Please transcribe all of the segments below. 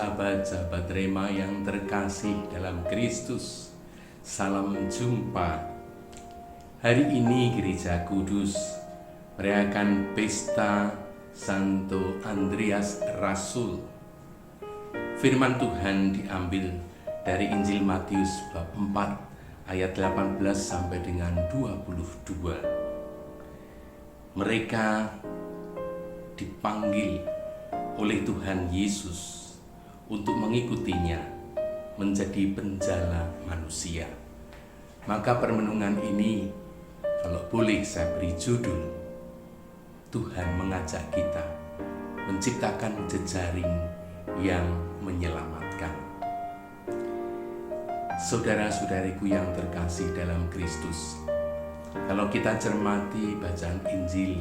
sahabat-sahabat Rema yang terkasih dalam Kristus, salam jumpa. Hari ini Gereja Kudus merayakan pesta Santo Andreas Rasul. Firman Tuhan diambil dari Injil Matius bab 4 ayat 18 sampai dengan 22. Mereka dipanggil oleh Tuhan Yesus untuk mengikutinya menjadi penjala manusia. Maka permenungan ini, kalau boleh saya beri judul, Tuhan mengajak kita menciptakan jejaring yang menyelamatkan. Saudara-saudariku yang terkasih dalam Kristus, kalau kita cermati bacaan Injil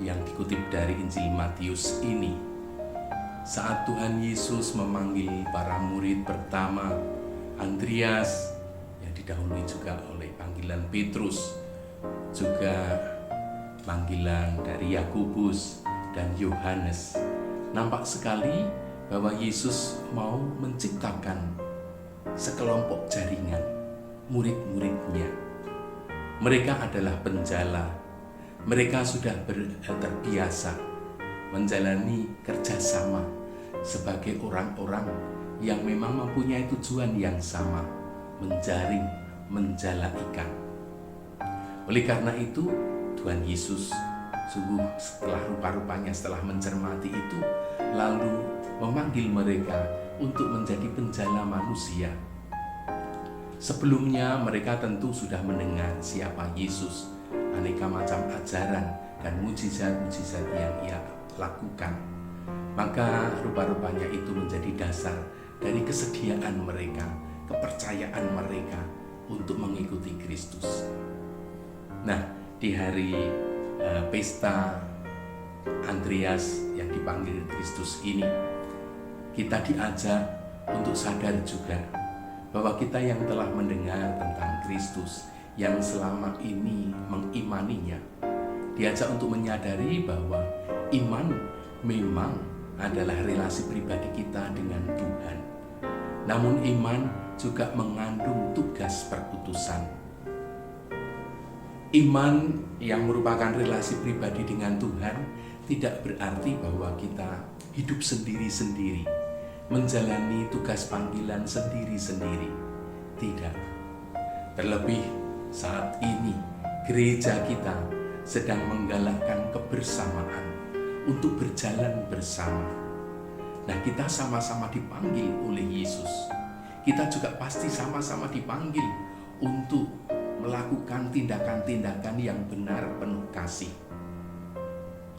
yang dikutip dari Injil Matius ini, saat Tuhan Yesus memanggil para murid pertama, Andreas, yang didahului juga oleh panggilan Petrus, juga panggilan dari Yakobus dan Yohanes, nampak sekali bahwa Yesus mau menciptakan sekelompok jaringan murid-muridnya. Mereka adalah penjala. Mereka sudah terbiasa menjalani kerjasama sebagai orang-orang yang memang mempunyai tujuan yang sama, menjaring, menjala ikan. Oleh karena itu, Tuhan Yesus sungguh setelah rupa-rupanya, setelah mencermati itu, lalu memanggil mereka untuk menjadi penjala manusia. Sebelumnya mereka tentu sudah mendengar siapa Yesus, aneka macam ajaran dan mujizat-mujizat yang ia lakukan. Maka rupa-rupanya itu menjadi dasar dari kesediaan mereka, kepercayaan mereka untuk mengikuti Kristus. Nah, di hari pesta Andreas yang dipanggil Kristus ini, kita diajak untuk sadar juga bahwa kita yang telah mendengar tentang Kristus, yang selama ini mengimaninya, diajak untuk menyadari bahwa iman memang adalah relasi pribadi kita dengan Tuhan. Namun iman juga mengandung tugas perkutusan. Iman yang merupakan relasi pribadi dengan Tuhan tidak berarti bahwa kita hidup sendiri-sendiri, menjalani tugas panggilan sendiri-sendiri. Tidak. Terlebih saat ini gereja kita sedang menggalakkan kebersamaan untuk berjalan bersama. Nah, kita sama-sama dipanggil oleh Yesus. Kita juga pasti sama-sama dipanggil untuk melakukan tindakan-tindakan yang benar penuh kasih.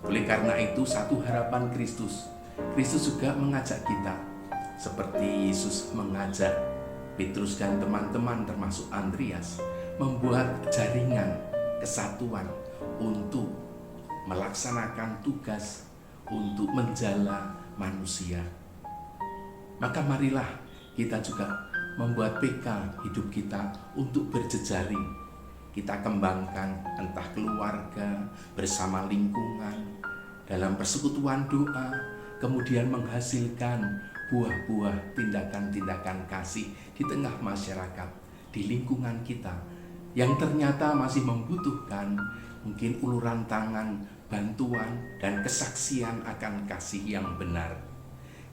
Oleh karena itu, satu harapan Kristus juga mengajak kita, seperti Yesus mengajak Petrus dan teman-teman termasuk Andreas, membuat jaringan kesatuan untuk melaksanakan tugas untuk menjala manusia. Maka marilah kita juga membuat PK hidup kita untuk berjejaring. Kita kembangkan entah keluarga, bersama lingkungan, dalam persekutuan doa, kemudian menghasilkan buah-buah tindakan-tindakan kasih di tengah masyarakat, di lingkungan kita, yang ternyata masih membutuhkan mungkin uluran tangan, bantuan, dan kesaksian akan kasih yang benar.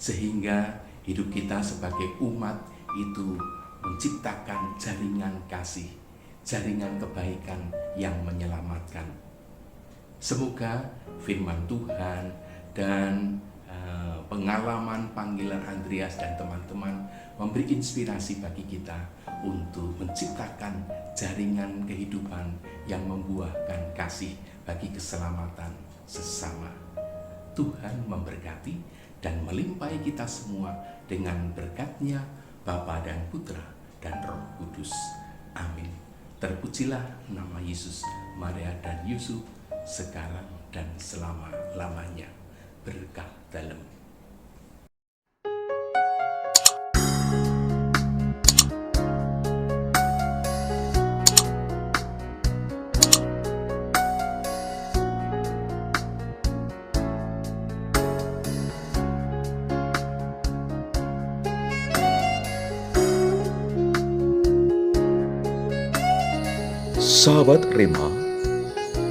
Sehingga hidup kita sebagai umat itu menciptakan jaringan kasih, jaringan kebaikan yang menyelamatkan. Semoga firman Tuhan dan pengalaman panggilan Andreas dan teman-teman memberi inspirasi bagi kita untuk menciptakan jaringan kehidupan yang membuahkan kasih bagi keselamatan sesama. Tuhan memberkati dan melimpahi kita semua dengan berkat-Nya Bapa dan Putra dan Roh Kudus. Amin. Terpujilah nama Yesus, Maria dan Yusuf sekarang dan selama-lamanya. Berkah dalam Sahabat Rema,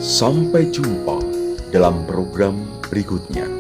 sampai jumpa dalam program berikutnya.